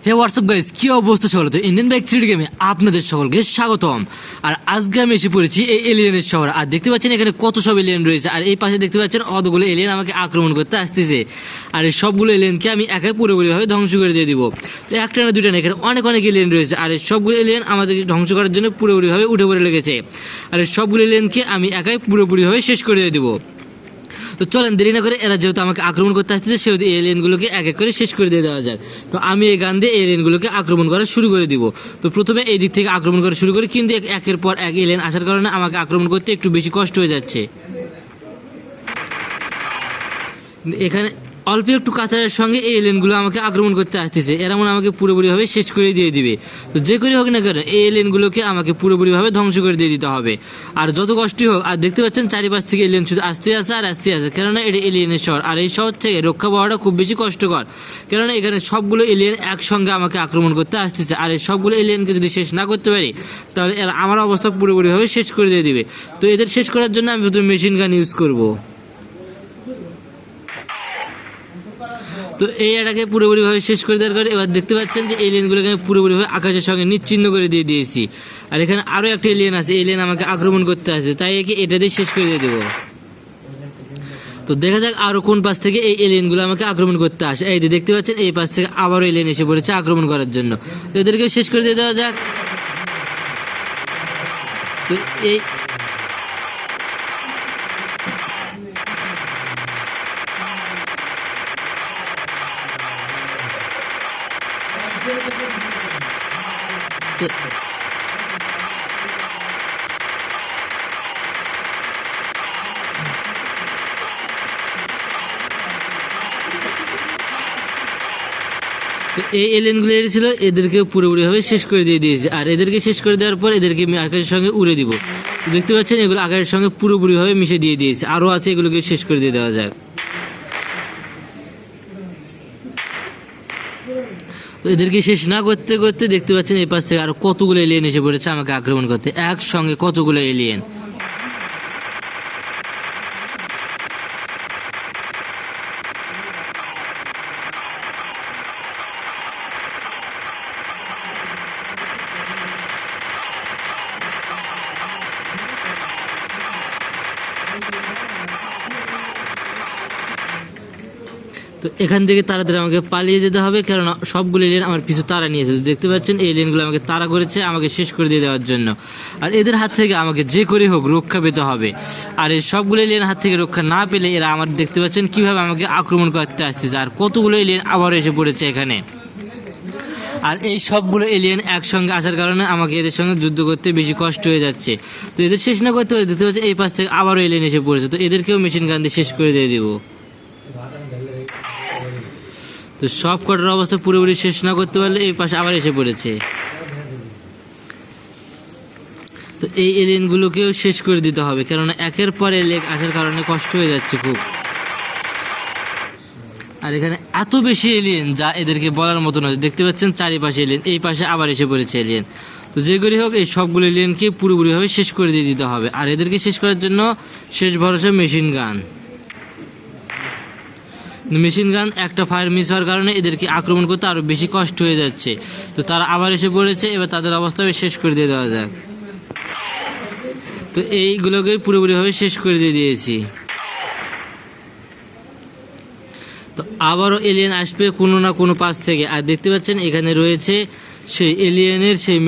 হে WhatsApp guys, কি অবস্থা সকল? তো ইন্ডিয়ান বাইক 3D গেমে আপনাদের সকলকে স্বাগতম। আর আজকে আমি এসে পড়েছি এই এলিয়েনের শহর। আর দেখতে পাচ্ছেন এখানে কত সব এলিয়েন রয়েছে, আর এই পাশে দেখতে পাচ্ছেন অতগুলো এলিয়েন আমাকে আক্রমণ করতে আসতেছে। আর এই সবগুলো এলিয়েনকে আমি একাই পুরোপুরিভাবে ধ্বংস করে দিয়ে দিব। তো একটা না দুইটা না, এখানে অনেক অনেক এলিয়েন রয়েছে, আর এই সবগুলো এলিয়েন আমাদেরকে ধ্বংস করার জন্য পুরোপুরিভাবে উঠে পড়ে লেগেছে। আর এই সবগুলো এলিয়েনকে আমি একাই পুরোপুরিভাবে শেষ করে দিয়ে দিব। তো চলেন দেরি না করে, এরা যেহেতু আমাকে আক্রমণ করতে আসতেছে সেহেতু এলিয়েনগুলোকে এক এক করে শেষ করে দিয়ে দেওয়া যাক। তো আমি এই গান দিয়ে এলিয়েনগুলোকে আক্রমণ করা শুরু করে দিব। তো প্রথমে এই দিক থেকে আক্রমণ করা শুরু করি, কিন্তু একের পর এক এলিয়েন আসার কারণে আমাকে আক্রমণ করতে একটু বেশি কষ্ট হয়ে যাচ্ছে। এখানে অল্প একটু কাঁচারের সঙ্গে এই এলিয়েনগুলো আমাকে আক্রমণ করতে আসতেছে, এরা মনে আমাকে পুরোপুরিভাবে শেষ করে দিয়ে দিবে। তো যে করে হোক না কেন এই এলিয়েনগুলোকে আমাকে পুরোপুরিভাবে ধ্বংস করে দিয়ে দিতে হবে। আর যত কষ্টই হোক, আর দেখতে পাচ্ছেন চারিপাশ থেকে এলিয়েন শুধু আসতে আসে আর আসতে আসে, কেননা এটা এলিয়েনের শহর। আর এই শহর থেকে রক্ষা পাওয়াটা খুব বেশি কষ্টকর, কেননা এখানে সবগুলো এলিয়েন একসঙ্গে আমাকে আক্রমণ করতে আসতেছে। আর এই সবগুলো এলিয়েনকে যদি শেষ না করতে পারি তাহলে এরা আমার অবস্থা পুরোপুরিভাবে শেষ করে দিয়ে দিবে। তো এদের শেষ করার জন্য আমি প্রথমে মেশিন গান ইউজ করবো। তো এই এটাকে পুরোপুরিভাবে শেষ করে দেওয়ার কারণে এবার দেখতে পাচ্ছেন যে এলিয়েনগুলোকে আমি পুরোপুরিভাবে আকাশের সঙ্গে নিচ্ছিন্ন করে দিয়ে দিয়েছি। আর এখানে আরও একটা এলিয়েন আছে, এলিয়েন আমাকে আক্রমণ করতে আসে, তাই একে এটা দিয়ে শেষ করে দিয়ে দেবো। তো দেখা যাক আরও কোন পাশ থেকে এই এলিয়েনগুলো আমাকে আক্রমণ করতে আসে। এই যে দেখতে পাচ্ছেন এই পাশ থেকে আবারও এলিয়েন এসে পড়েছে আক্রমণ করার জন্য, তো এদেরকে শেষ করে দিয়ে দেওয়া যাক। তো এই এই এলিয়েনগুলো ছিল, এদেরকে পুরোপুরিভাবে শেষ করে দিয়ে দিয়েছে। আর এদেরকে শেষ করে দেওয়ার পর এদেরকে আমি আকাশের সঙ্গে উড়ে দিব। দেখতে পাচ্ছেন এগুলো আকাশের সঙ্গে পুরোপুরিভাবে মিশে দিয়ে দিয়েছে, আরও আছে, এগুলোকে শেষ করে দিয়ে দেওয়া যাক। তো এদেরকে শেষ না করতে করতে দেখতে পাচ্ছেন এই পাশ থেকে আরো কতগুলো এলিয়েন এসে পড়েছে আমাকে আক্রমণ করতে, একসঙ্গে কতগুলো এলিয়েন। তো এখান থেকে তাড়াতাড়ি আমাকে পালিয়ে যেতে হবে, কারণ সবগুলো এলিয়েন আমার পিছু তাড়া নিয়েছে। দেখতে পাচ্ছেন এই এলিয়েনগুলো আমাকে তাড়া করেছে আমাকে শেষ করে দিয়ে দেওয়ার জন্য। আর এদের হাত থেকে আমাকে যে করে হোক রক্ষা পেতে হবে। আর এই সবগুলো এলিয়েন হাত থেকে রক্ষা না পেলে এরা আমার দেখতে পাচ্ছেন কীভাবে আমাকে আক্রমণ করতে আসতেছে। আর কতগুলো এলিয়েন আবার এসে পড়েছে এখানে। আর এই সবগুলো এলিয়েন একসঙ্গে আসার কারণে আমাকে এদের সঙ্গে যুদ্ধ করতে বেশি কষ্ট হয়ে যাচ্ছে। তো এদের শেষ না করতে দেখতে পাচ্ছেন এই পাশ থেকে আবারও এলিয়েন এসে পড়েছে, তো এদেরকেও মেশিন গান দিয়ে শেষ করে দিয়ে দেবো। তো সব কটার অবস্থা পুরোপুরি শেষ না করতে পারলে এই পাশে আবার এসে পড়েছে। তো এই এলিয়েনগুলোকেও শেষ করে দিতে হবে, কেননা একের পর এলিয়েন আসার কারণে কষ্ট হয়ে যাচ্ছে খুব। আর এখানে এত বেশি এলিয়েন যা এদেরকে বলার মতো নয়। দেখতে পাচ্ছেন চারিপাশে এলিয়েন, এই পাশে আবার এসে পড়েছে এলিয়েন। তো যে করে হোক এই সবগুলো এলিয়েনকে পুরোপুরিভাবে শেষ করে দিয়ে দিতে হবে। আর এদেরকে শেষ করার জন্য শেষ ভরসা মেশিন গান। মেশিন গান একটা ফায়ার মিস হওয়ার কারণে এদেরকে আক্রমণ করতে আরও বেশি কষ্ট হয়ে যাচ্ছে। তো তারা আবার এসে পড়েছে, এবার তাদের অবস্থা শেষ করে দিয়ে দেওয়া যাক। তো এইগুলোকে পুরোপুরিভাবে শেষ করে দিয়ে দিয়েছি। তো আবারও এলিয়েন আসবে কোনো না কোনো পাশ থেকে। আর দেখতে পাচ্ছেন এখানে রয়েছে সেই এলিয়েনের সেই